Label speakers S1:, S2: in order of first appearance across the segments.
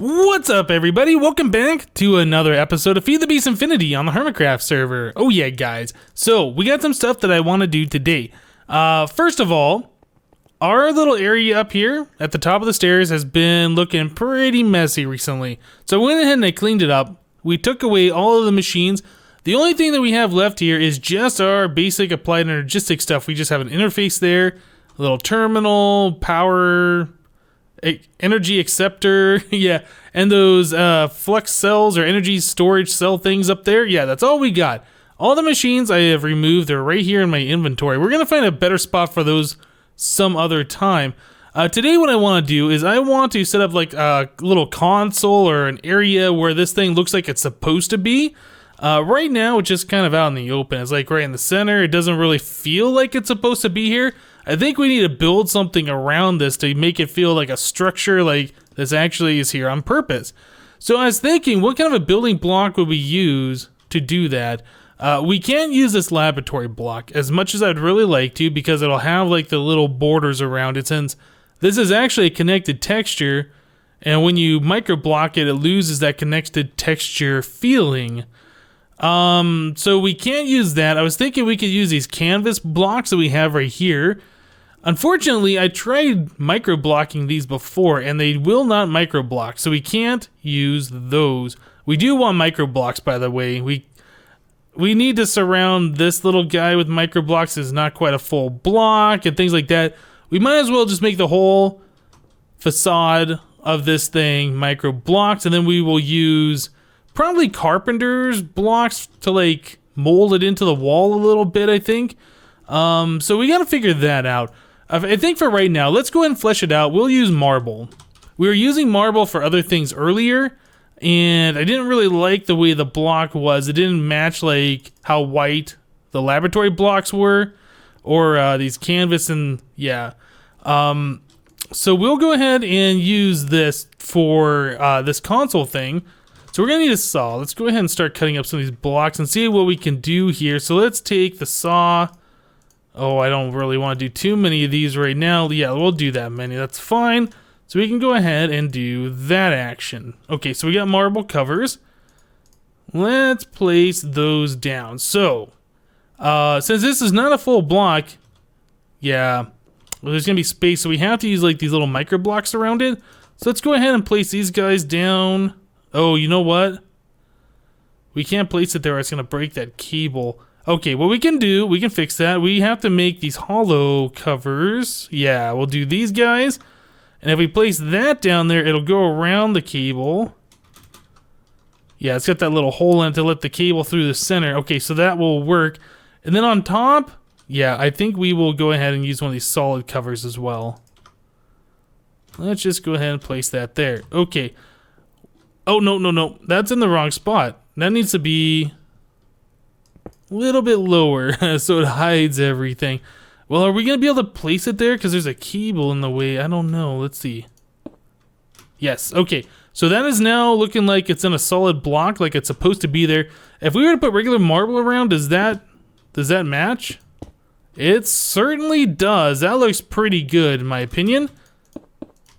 S1: What's up, everybody? Welcome back to another episode of FTB Infinity on the HermitCraft server. Oh yeah, guys. So, we got some stuff that I want to do today. First of all, our little area up here at the top of the stairs has been looking pretty messy recently. So I went ahead and I cleaned it up. We took away all of the machines. The only thing that we have left here is just our basic applied energistic stuff. We just have an interface there, a little terminal, power, energy acceptor, yeah, and those flux cells or energy storage cell things up there. Yeah, that's all we got. All the machines I have removed are right here in my inventory. We're gonna find a better spot for those some other time. Today what I want to do is I want to set up like a little console or an area where this thing looks like it's supposed to be. Right now it's just kind of out in the open. It's like right in the center. It doesn't really feel like it's supposed to be here. I think we need to build something around this to make it feel like a structure, like this actually is here on purpose. So I was thinking, what kind of a building block would we use to do that? We can't use this laboratory block as much as I'd really like to, because it'll have like the little borders around it, since this is actually a connected texture, and when you micro block it, it loses that connected texture feeling. So we can't use that. I was thinking we could use these canvas blocks that we have right here. Unfortunately, I tried micro blocking these before and they will not micro block, so we can't use those. We do want micro blocks, by the way. We need to surround this little guy with micro blocks. It's not quite a full block and things like that. We might as well just make the whole facade of this thing micro blocks, and then we will use probably Carpenters Blocks to like mold it into the wall a little bit, I think. So we gotta figure that out. I think for right now, let's go ahead and flesh it out. We'll use marble. We were using marble for other things earlier, and I didn't really like the way the block was. It didn't match like how white the laboratory blocks were, or these canvas, and yeah. So we'll go ahead and use this for this console thing. So we're gonna need a saw. Let's go ahead and start cutting up some of these blocks and see what we can do here. So let's take the saw. Oh, I don't really want to do too many of these right now. Yeah, we'll do that many. That's fine. So we can go ahead and do that action. Okay, so we got marble covers. Let's place those down. So, since this is not a full block, yeah, well, there's gonna be space, so we have to use like these little micro blocks around it. So let's go ahead and place these guys down. Oh, you know what? We can't place it there, it's gonna break that cable. Okay, what we can do, we can fix that. We have to make these hollow covers. Yeah, we'll do these guys. And if we place that down there, it'll go around the cable. Yeah, it's got that little hole in it to let the cable through the center. Okay, so that will work. And then on top, yeah, I think we will go ahead and use one of these solid covers as well. Let's just go ahead and place that there. Okay. Oh, no. That's in the wrong spot. That needs to be a little bit lower so it hides everything. Well, are we going to be able to place it there? Because there's a cable in the way. I don't know. Let's see. Yes. Okay. So that is now looking like it's in a solid block, like it's supposed to be there. If we were to put regular marble around, does that match? It certainly does. That looks pretty good in my opinion.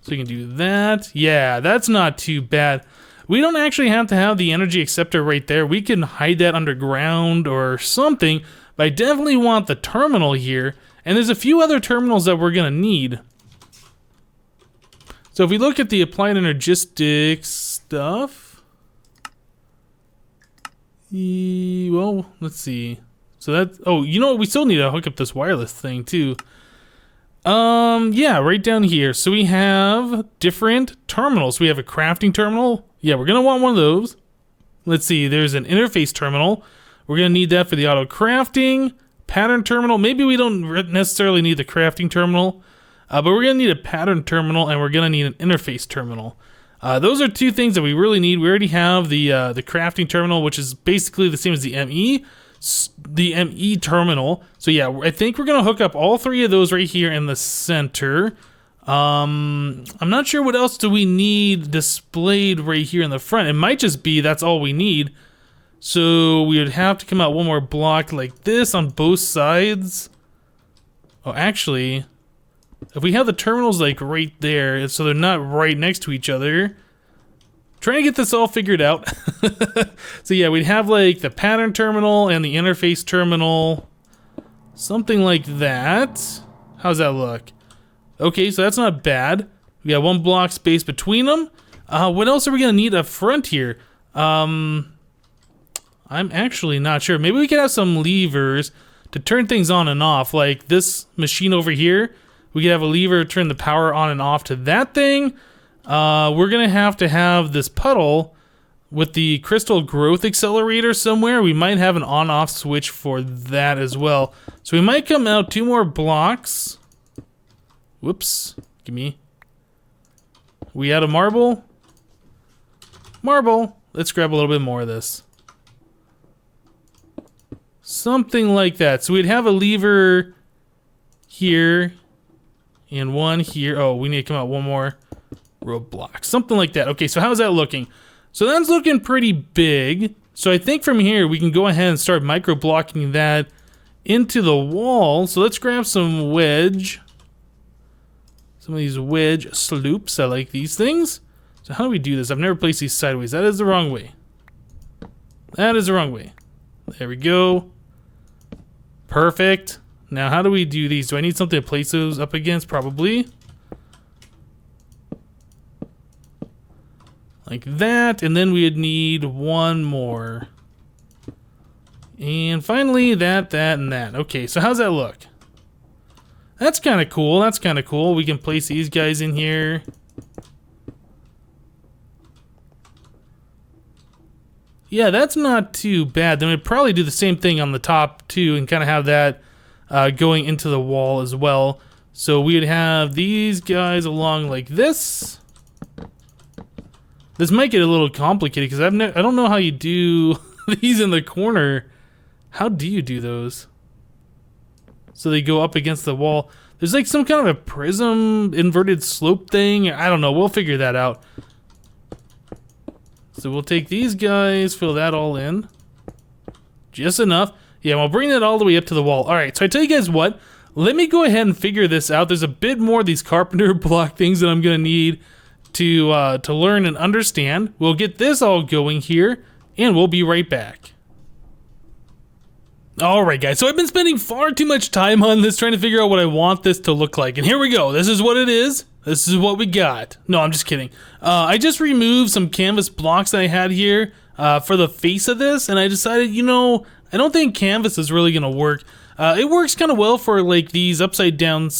S1: So we can do that. Yeah, that's not too bad. We don't actually have to have the energy acceptor right there. We can hide that underground or something, but I definitely want the terminal here. And there's a few other terminals that we're gonna need. So if we look at the applied energistics stuff, well, let's see. So that, oh, you know what? We still need to hook up this wireless thing too. Yeah, right down here. So we have different terminals. We have a crafting terminal. Yeah, we're gonna want one of those. Let's see, there's an interface terminal. We're gonna need that for the auto crafting. Pattern terminal, maybe we don't necessarily need the crafting terminal, but we're gonna need a pattern terminal and we're gonna need an interface terminal. Those are two things that we really need. We already have the crafting terminal, which is basically the same as the ME terminal. So yeah, I think we're gonna hook up all three of those right here in the center. I'm not sure what else do we need displayed right here in the front. It might just be that's all we need. So we would have to come out one more block like this on both sides. Oh, actually, if we have the terminals like right there, so they're not right next to each other, trying to get this all figured out. So yeah, we'd have like the pattern terminal and the interface terminal. Something like that. How's that look? Okay, so that's not bad. We got one block space between them. What else are we gonna need up front here? I'm actually not sure. Maybe we could have some levers to turn things on and off. Like this machine over here, we could have a lever to turn the power on and off to that thing. We're gonna have to have this puddle with the crystal growth accelerator somewhere. We might have an on-off switch for that as well. So we might come out 2 more blocks. Whoops, give me. We out of marble? Marble. Let's grab a little bit more of this. Something like that. So we'd have a lever here and one here. Oh, we need to come out 1 more roadblock. Something like that. Okay, so how's that looking? So that's looking pretty big. So I think from here we can go ahead and start micro blocking that into the wall. So let's grab some wedge. Some of these wedge sloops. I like these things. So how do we do this? I've never placed these sideways. That is the wrong way. That is the wrong way. There we go. Perfect. Now how do we do these? Do I need something to place those up against? Probably. Like that, and then we'd need 1 more. And finally, that, and that. Okay, so how's that look? That's kind of cool, that's kind of cool. We can place these guys in here. Yeah, that's not too bad. Then we'd probably do the same thing on the top too, and kind of have that going into the wall as well. So we'd have these guys along like this. This might get a little complicated because I don't know how you do these in the corner. How do you do those? So they go up against the wall. There's like some kind of a prism inverted slope thing. I don't know. We'll figure that out. So we'll take these guys, fill that all in. Just enough. Yeah, we'll bring that all the way up to the wall. All right, so I tell you guys what. Let me go ahead and figure this out. There's a bit more of these carpenter block things that I'm going to need to learn and understand. We'll get this all going here, and we'll be right back. Alright guys, so I've been spending far too much time on this trying to figure out what I want this to look like, and here we go. This is what it is. This is what we got. No, I'm just kidding. I just removed some canvas blocks that I had here for the face of this, and I decided, you know, I don't think canvas is really going to work. It works kind of well for like these upside down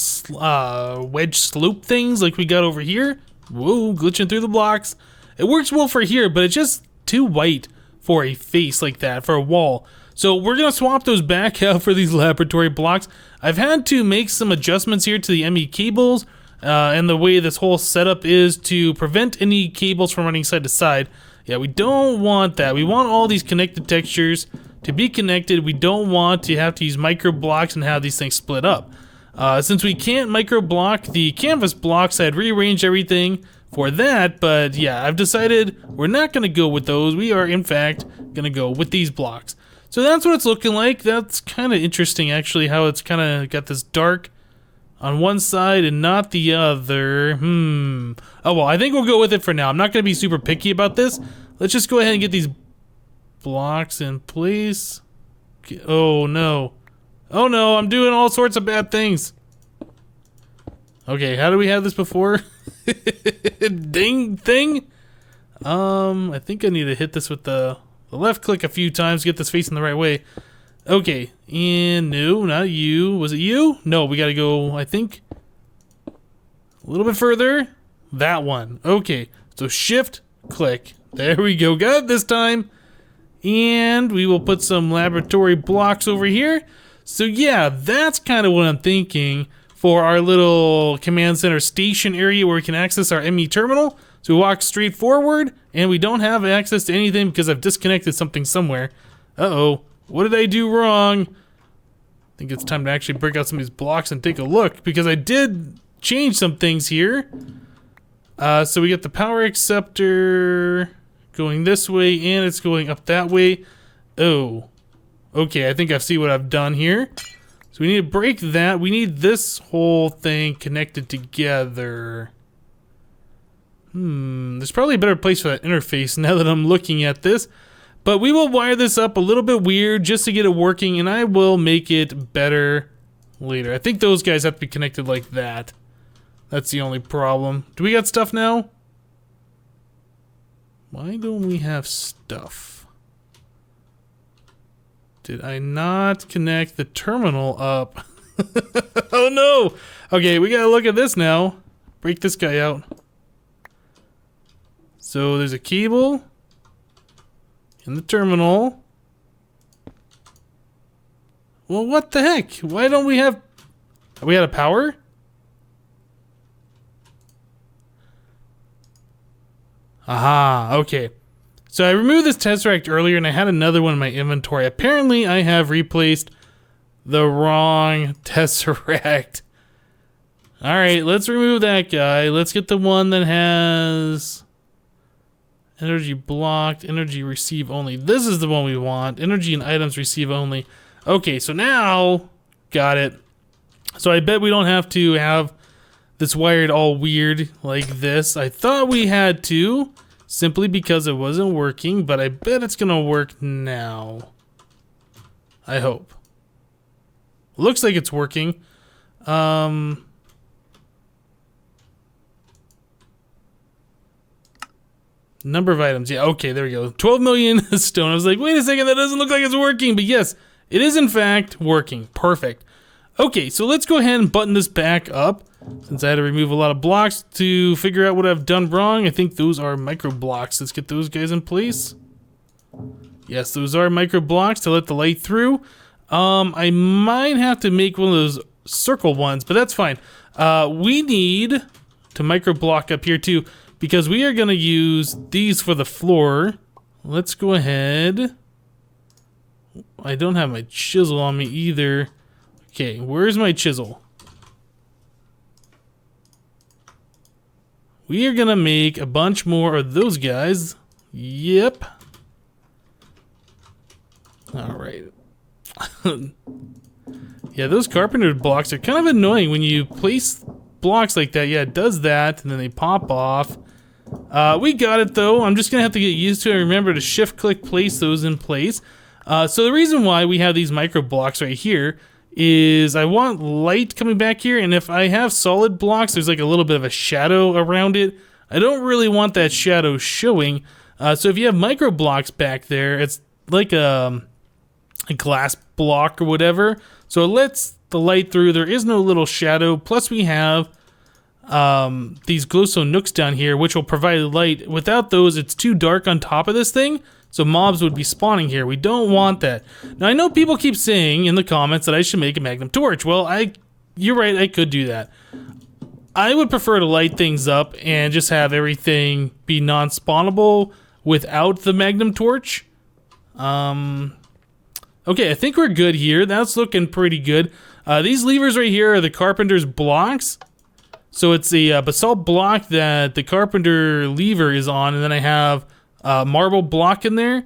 S1: wedge slope things like we got over here. Whoa, glitching through the blocks. It works well for here, but it's just too white for a face like that, for a wall. So we're going to swap those back out for these laboratory blocks. I've had to make some adjustments here to the Emmy cables and the way this whole setup is to prevent any cables from running side to side. Yeah, we don't want that. We want all these connected textures to be connected. We don't want to have to use micro blocks and have these things split up. Since we can't micro block the canvas blocks, I'd rearrange everything for that, but yeah, I've decided we're not going to go with those. We are, in fact, going to go with these blocks. So that's what it's looking like. That's kind of interesting, actually, how it's kind of got this dark on one side and not the other. Oh, well, I think we'll go with it for now. I'm not going to be super picky about this. Let's just go ahead and get these blocks in place. Oh, no. Oh, no, I'm doing all sorts of bad things. Okay, how do we have this before? Ding thing? I think I need to hit this with the left click a few times, get this facing the right way. Okay, and no, not you. Was it you? No, we gotta go, I think, a little bit further. That one. Okay, so shift, click. There we go, got it this time. And we will put some laboratory blocks over here. So yeah, that's kind of what I'm thinking for our little command center station area where we can access our ME terminal. So we walk straight forward, and we don't have access to anything because I've disconnected something somewhere. Uh-oh, what did I do wrong? I think it's time to actually break out some of these blocks and take a look, because I did change some things here. So we got the power acceptor going this way, and it's going up that way. Oh, okay, I think I see what I've done here. So we need to break that. We need this whole thing connected together. There's probably a better place for that interface now that I'm looking at this. But we will wire this up a little bit weird just to get it working, and I will make it better later. I think those guys have to be connected like that. That's the only problem. Do we got stuff now? Why don't we have stuff? Did I not connect the terminal up? Oh no! Okay, we gotta look at this now. Break this guy out. So there's a cable in the terminal. Well, what the heck? Why don't we have... Are we out of power? Aha, okay. So I removed this Tesseract earlier and I had another one in my inventory. Apparently I have replaced the wrong Tesseract. Alright, let's remove that guy. Let's get the one that has energy blocked, energy receive only. This is the one we want. Energy and items receive only. Okay, so now, got it. So I bet we don't have to have this wired all weird like this. I thought we had to, simply because it wasn't working, but I bet it's gonna work now. I hope. Looks like it's working. Number of items. Yeah, okay, there we go. 12 million stone. I was like, wait a second, that doesn't look like it's working. But yes, it is in fact working. Perfect. Okay, so let's go ahead and button this back up. Since I had to remove a lot of blocks to figure out what I've done wrong. I think those are micro blocks. Let's get those guys in place. Yes, those are micro blocks to let the light through. I might have to make one of those circle ones, but that's fine. We need to micro block up here too, because we are going to use these for the floor. Let's go ahead. I don't have my chisel on me either. Okay, where's my chisel? We are going to make a bunch more of those guys. Yep. Alright. Yeah, those carpenter blocks are kind of annoying when you place blocks like that. Yeah, it does that, and then they pop off. We got it, though. I'm just going to have to get used to it and remember to shift-click place those in place. So the reason why we have these micro blocks right here is I want light coming back here, and if I have solid blocks, there's like a little bit of a shadow around it. I don't really want that shadow showing. So if you have micro blocks back there, it's like a glass block or whatever. So it lets the light through. There is no little shadow. Plus we have these glowstone nooks down here, which will provide light. Without those, it's too dark on top of this thing. So mobs would be spawning here. We don't want that. Now I know people keep saying in the comments that I should make a magnum torch. Well, you're right, I could do that. I would prefer to light things up and just have everything be non-spawnable without the magnum torch. Okay, I think we're good here. That's looking pretty good. These levers right here are the Carpenters Blocks. So it's a basalt block that the carpenter lever is on, and then I have marble block in there.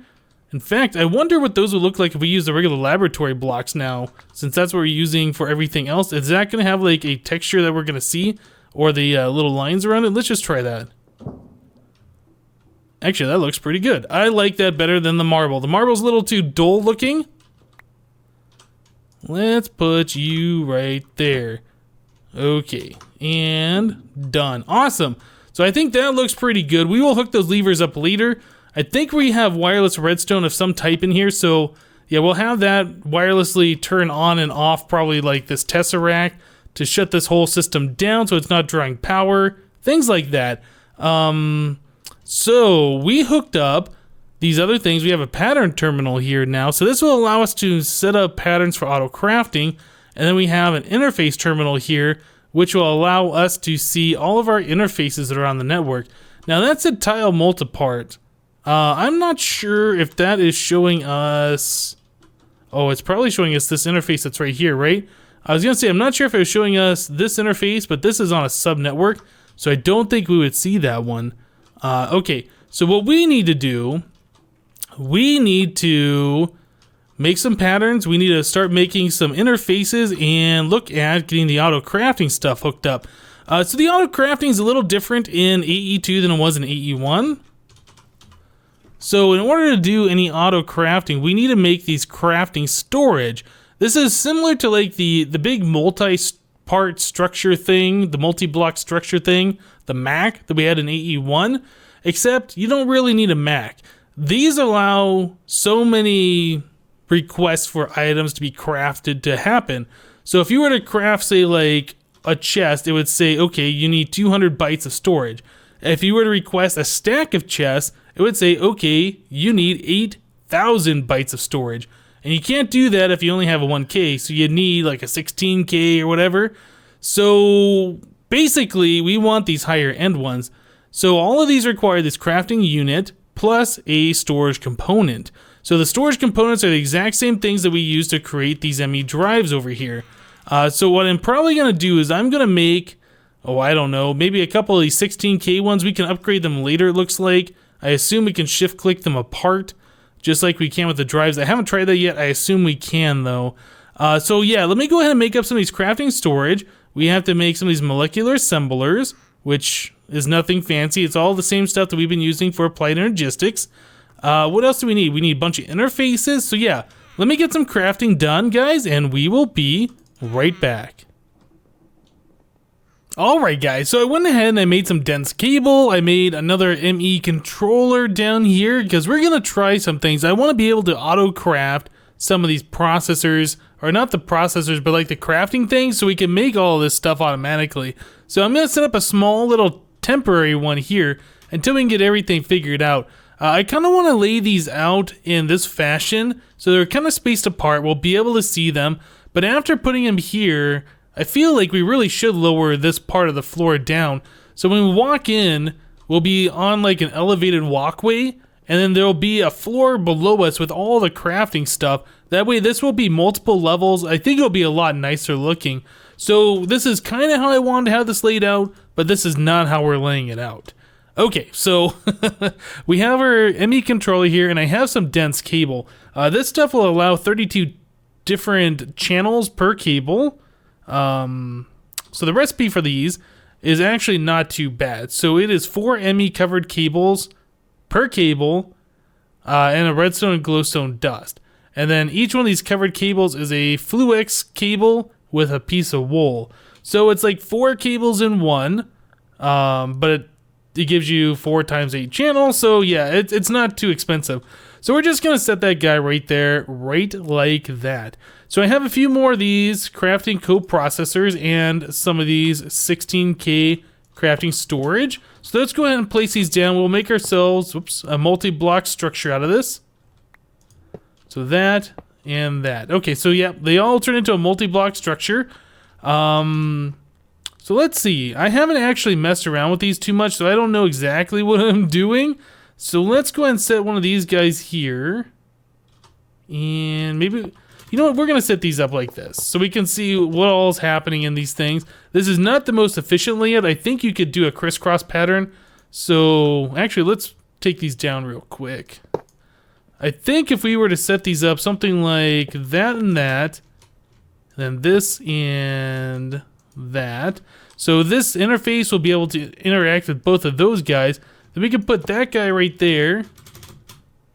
S1: In fact, I wonder what those would look like if we use the regular laboratory blocks now, since that's what we're using for everything else. Is that going to have like a texture that we're going to see, or the little lines around it? Let's just try that. Actually, that looks pretty good. I like that better than the marble. The marble's a little too dull looking. Let's put you right there. Okay, and done. Awesome. So I think that looks pretty good. We will hook those levers up later. I think we have wireless redstone of some type in here, so yeah, we'll have that wirelessly turn on and off, probably like this Tesseract, to shut this whole system down so it's not drawing power, things like that. So we hooked up these other things. We have a pattern terminal here now, so this will allow us to set up patterns for auto crafting, and then we have an interface terminal here, which will allow us to see all of our interfaces that are on the network. Now that's a tile multipart. I'm not sure if that is showing us... Oh, it's probably showing us this interface that's right here, right? I was gonna say, I'm not sure if it was showing us this interface, but this is on a sub-network, so I don't think we would see that one. Okay, so what we need to do, we need to make some patterns. We need to start making some interfaces and look at getting the auto crafting stuff hooked up. So the auto crafting is a little different in AE2 than it was in AE1. So in order to do any auto crafting, we need to make these crafting storage. This is similar to like the big multi-part structure thing, the multi-block structure thing, the MAC that we had in AE1, except you don't really need a MAC. These allow so many requests for items to be crafted to happen. So if you were to craft, say, like a chest, it would say, okay, you need 200 bytes of storage. If you were to request a stack of chests, it would say, okay, you need 8,000 bytes of storage. And you can't do that if you only have a 1K, so you need like a 16K or whatever. So basically, we want these higher end ones. So all of these require this crafting unit plus a storage component. So the storage components are the exact same things that we use to create these ME drives over here. So what I'm probably going to do is I'm going to make, I don't know, maybe a couple of these 16K ones. We can upgrade them later, it looks like. I assume we can shift click them apart, just like we can with the drives. I haven't tried that yet. I assume we can, though. So yeah, let me go ahead and make up some of these crafting storage. We have to make some of these molecular assemblers, which is nothing fancy. It's all the same stuff that we've been using for applied energistics. What else do we need? We need a bunch of interfaces. So yeah, let me get some crafting done, guys, and we will be right back. Alright guys, so I went ahead and I made some dense cable. I made another ME controller down here because we're going to try some things. I want to be able to auto craft some of these processors, or not the processors, but like the crafting things, so we can make all of this stuff automatically. So I'm going to set up a small little temporary one here until we can get everything figured out. I kind of want to lay these out in this fashion so they're kind of spaced apart. We'll be able to see them, but after putting them here, I feel like we really should lower this part of the floor down. So when we walk in, we'll be on like an elevated walkway, and then there'll be a floor below us with all the crafting stuff. That way this will be multiple levels. I think it'll be a lot nicer looking. So this is kind of how I wanted to have this laid out, but this is not how we're laying it out. Okay, so we have our Emmy Controller here, and I have some dense cable. This stuff will allow 32 different channels per cable. So the recipe for these is actually not too bad. So it is 4 ME covered cables per cable, and a redstone and glowstone dust. And then each one of these covered cables is a Fluix cable with a piece of wool. So it's like 4 cables in one, but it gives you 4 times 8 channels. So yeah, it's not too expensive. So we're just gonna set that guy right there, right like that. So I have a few more of these crafting coprocessors and some of these 16K crafting storage. So let's go ahead and place these down. We'll make ourselves, a multi-block structure out of this. So that and that. Okay, so yeah, they all turn into a multi-block structure. So let's see. I haven't actually messed around with these too much, so I don't know exactly what I'm doing. So let's go ahead and set one of these guys here. And maybe, you know what, we're going to set these up like this so we can see what all is happening in these things. This is not the most efficient layout. I think you could do a crisscross pattern. So actually, let's take these down real quick. I think if we were to set these up something like that and that, then this and that. So this interface will be able to interact with both of those guys. Then we can put that guy right there.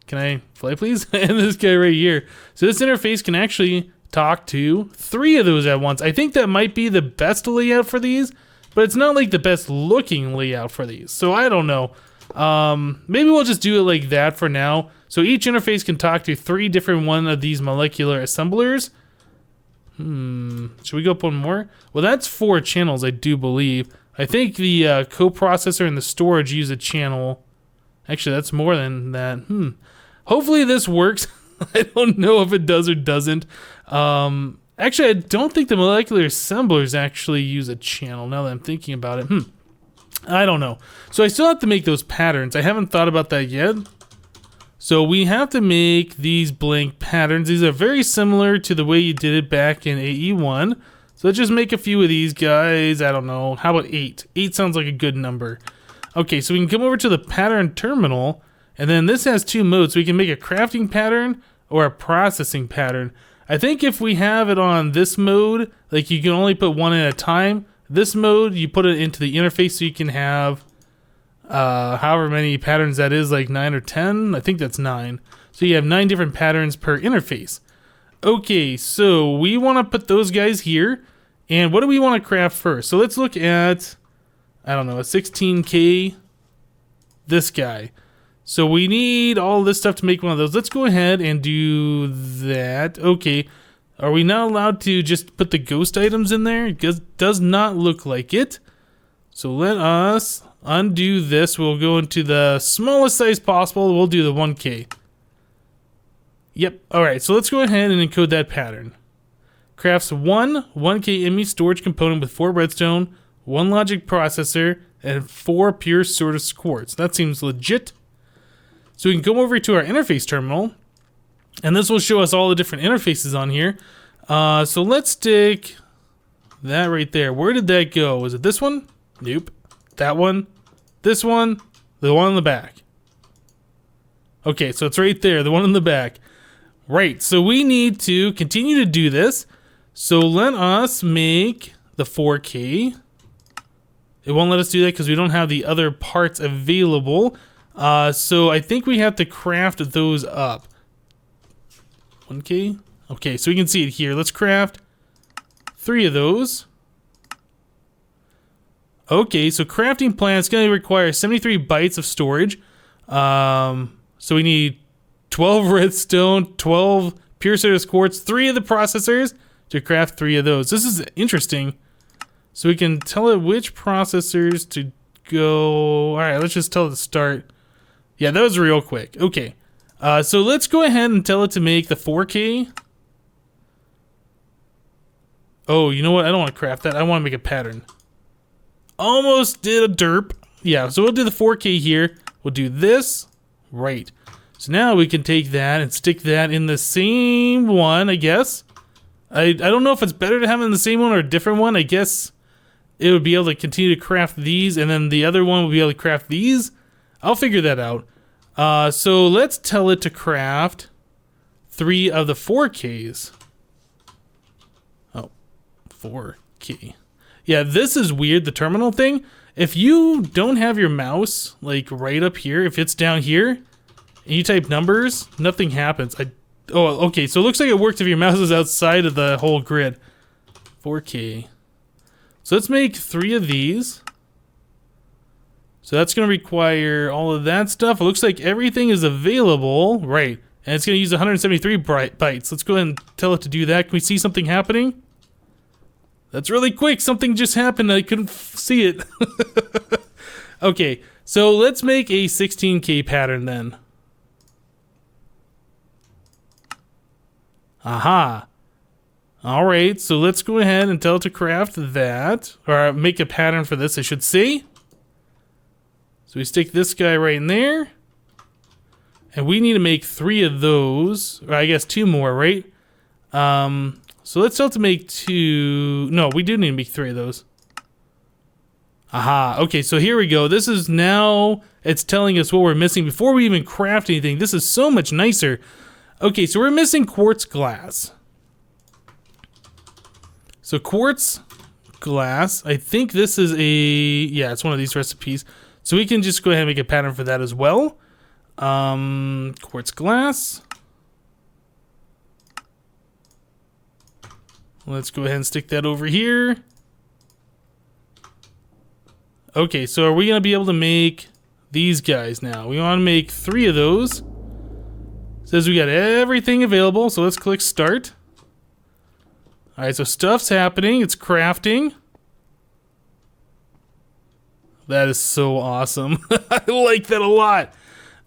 S1: Can I fly, please? And this guy right here. So this interface can actually talk to 3 of those at once. I think that might be the best layout for these, but it's not like the best looking layout for these. So I don't know. Maybe we'll just do it like that for now. So each interface can talk to 3 different one of these molecular assemblers. Should we go up one more? Well, that's 4 channels, I do believe. I think the coprocessor and the storage use a channel. Actually, that's more than that. Hopefully this works. I don't know if it does or doesn't. Actually, I don't think the molecular assemblers actually use a channel, now that I'm thinking about it. I don't know. So I still have to make those patterns. I haven't thought about that yet. So we have to make these blank patterns. These are very similar to the way you did it back in AE1. So let's just make a few of these guys. I don't know. How about 8? 8 sounds like a good number. Okay, so we can come over to the pattern terminal, and then this has 2 modes. So we can make a crafting pattern or a processing pattern. I think if we have it on this mode, like you can only put one at a time, This mode, you put it into the interface so you can have however many patterns that is, like 9 or 10. I think that's 9. So you have 9 different patterns per interface. Okay, so we want to put those guys here. And what do we want to craft first? So let's look at, I don't know, a 16K, this guy. So we need all this stuff to make one of those. Let's go ahead and do that. Okay, are we not allowed to just put the ghost items in there? It does not look like it. So let us undo this. We'll go into the smallest size possible. We'll do the 1K. Yep, alright, so let's go ahead and encode that pattern. Crafts 1K Emmy storage component with 4 redstone, 1 logic processor, and 4 pure sort of quartz. That seems legit. So we can come over to our interface terminal, and this will show us all the different interfaces on here. So let's stick that right there. Where did that go? Was it this one? Nope. That one? This one? The one in the back. Okay, so it's right there, the one in the back. Right, so we need to continue to do this. So let us make the 4K. It won't let us do that because we don't have the other parts available. So I think we have to craft those up. 1K? Okay, so we can see it here. Let's craft 3 of those. Okay, so crafting plan is going to require 73 bytes of storage. So we need 12 redstone, 12 pure sort of quartz, 3 of the processors to craft 3 of those. This is interesting. So we can tell it which processors to go. All right, let's just tell it to start. Yeah, that was real quick. Okay, so let's go ahead and tell it to make the 4K. Oh, you know what? I don't want to craft that. I want to make a pattern. Almost did a derp. Yeah, so we'll do the 4K here. We'll do this. Right. So now we can take that and stick that in the same one, I guess. I don't know if it's better to have it in the same one or a different one. I guess it would be able to continue to craft these, and then the other one will be able to craft these. I'll figure that out. So let's tell it to craft 3 of the 4Ks. Oh, 4K. Yeah, this is weird, the terminal thing. If you don't have your mouse, like, right up here, if it's down here, and you type numbers, nothing happens. Oh, okay, so it looks like it works if your mouse is outside of the whole grid. 4K. So let's make 3 of these. So that's going to require all of that stuff. It looks like everything is available. Right, and it's going to use 173 bytes. Let's go ahead and tell it to do that. Can we see something happening? That's really quick. Something just happened. I couldn't see it. Okay, so let's make a 16K pattern then. Aha. Alright, so let's go ahead and tell it to craft that. Or make a pattern for this, I should say. So we stick this guy right in there. And we need to make 3 of those. Or I guess 2 more, right? So let's tell it to make 2. No, we do need to make 3 of those. Aha. Okay, so here we go. This is now, it's telling us what we're missing before we even craft anything. This is so much nicer. Okay, so we're missing quartz glass. So quartz glass, I think this is a, yeah, it's one of these recipes. So we can just go ahead and make a pattern for that as well. Quartz glass. Let's go ahead and stick that over here. Okay, so are we going to be able to make these guys now? We want to make 3 of those. Says we got everything available, so let's click start. Alright, so stuff's happening. It's crafting. That is so awesome. I like that a lot.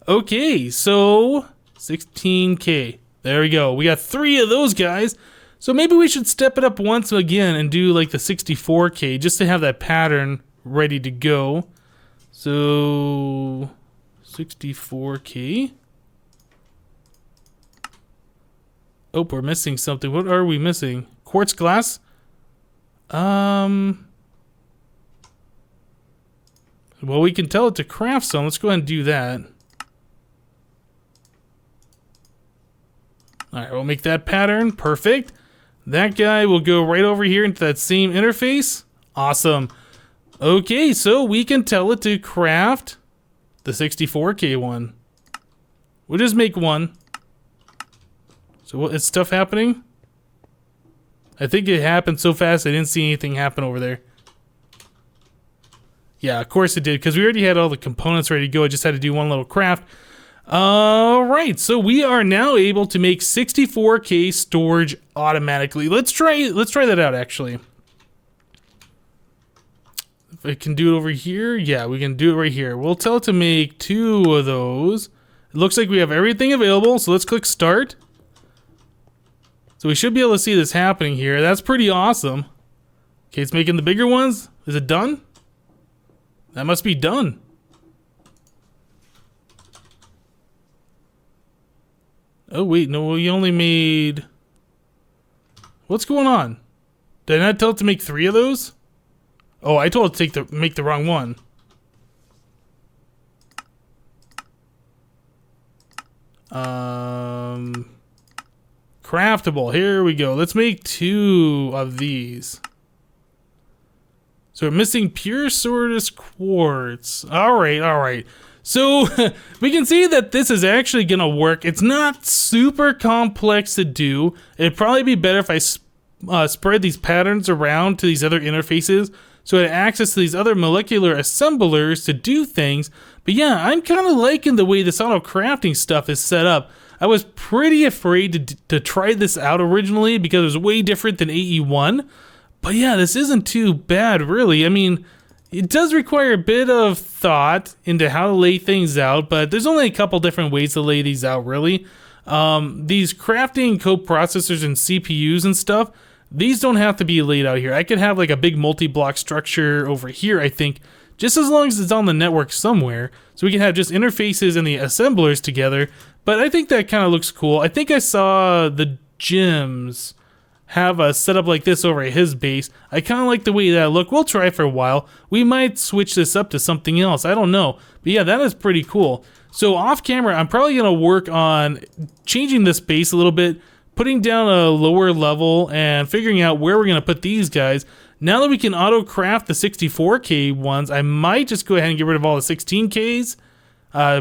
S1: Okay, so 16K. There we go. We got 3 of those guys. So maybe we should step it up once again and do like the 64K just to have that pattern ready to go. So 64K. Oh, we're missing something. What are we missing? Quartz glass? Well, we can tell it to craft some. Let's go ahead and do that. Alright, we'll make that pattern. Perfect. That guy will go right over here into that same interface. Awesome. Okay, so we can tell it to craft the 64K one. We'll just make one. So what, is stuff happening? I think it happened so fast I didn't see anything happen over there. Yeah, of course it did, because we already had all the components ready to go. I just had to do one little craft. Alright, so we are now able to make 64K storage automatically. Let's try that out, actually. If I can do it over here, yeah, we can do it right here. We'll tell it to make 2 of those. It looks like we have everything available, so let's click start. So we should be able to see this happening here. That's pretty awesome. Okay, it's making the bigger ones. Is it done? That must be done. Oh wait, no, we only made... What's going on? Did I not tell it to make 3 of those? Oh, I told it to make the wrong one. Craftable, here we go. Let's make 2 of these. So we're missing pure sortus quartz. Alright. So we can see that this is actually gonna work. It's not super complex to do. It'd probably be better if I spread these patterns around to these other interfaces so I had access to these other molecular assemblers to do things. But yeah, I'm kind of liking the way this auto crafting stuff is set up. I was pretty afraid to try this out originally because it was way different than AE1. But yeah, this isn't too bad, really. I mean, it does require a bit of thought into how to lay things out, but there's only a couple different ways to lay these out, really. These crafting coprocessors and CPUs and stuff, these don't have to be laid out here. I could have like a big multi-block structure over here, I think, just as long as it's on the network somewhere. So we can have just interfaces and the assemblers together. But I think that kind of looks cool. I think I saw the gyms have a setup like this over at his base. I kind of like the way that look. We'll try for a while. We might switch this up to something else. I don't know. But yeah, that is pretty cool. So off camera, I'm probably going to work on changing this base a little bit, putting down a lower level and figuring out where we're going to put these guys. Now that we can auto craft the 64K ones, I might just go ahead and get rid of all the 16Ks,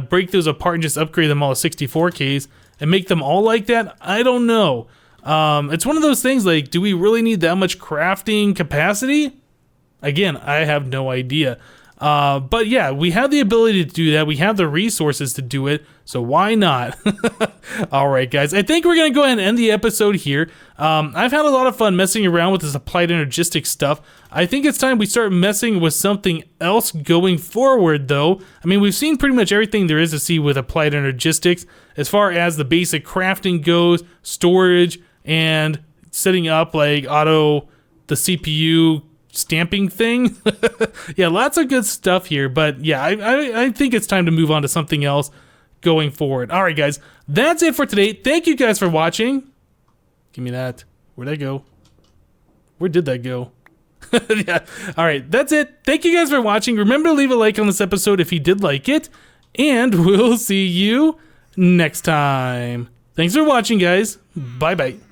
S1: break those apart and just upgrade them all to 64Ks and make them all like that. I don't know. It's one of those things like, do we really need that much crafting capacity? Again, I have no idea. But yeah, we have the ability to do that. We have the resources to do it. So why not? All right, guys, I think we're going to go ahead and end the episode here. I've had a lot of fun messing around with this applied energistics stuff. I think it's time we start messing with something else going forward, though. I mean, we've seen pretty much everything there is to see with applied energistics as far as the basic crafting goes, storage, and setting up like the CPU stamping thing. Yeah, lots of good stuff here, but yeah, I think it's time to move on to something else going forward. All right, guys, that's it for today. Thank you guys for watching. Give me that. Where'd that go? Where did that go? Yeah. All right, that's it. Thank you guys for watching. Remember to leave a like on this episode if you did like it, and we'll see you next time. Thanks for watching, guys. Bye-bye.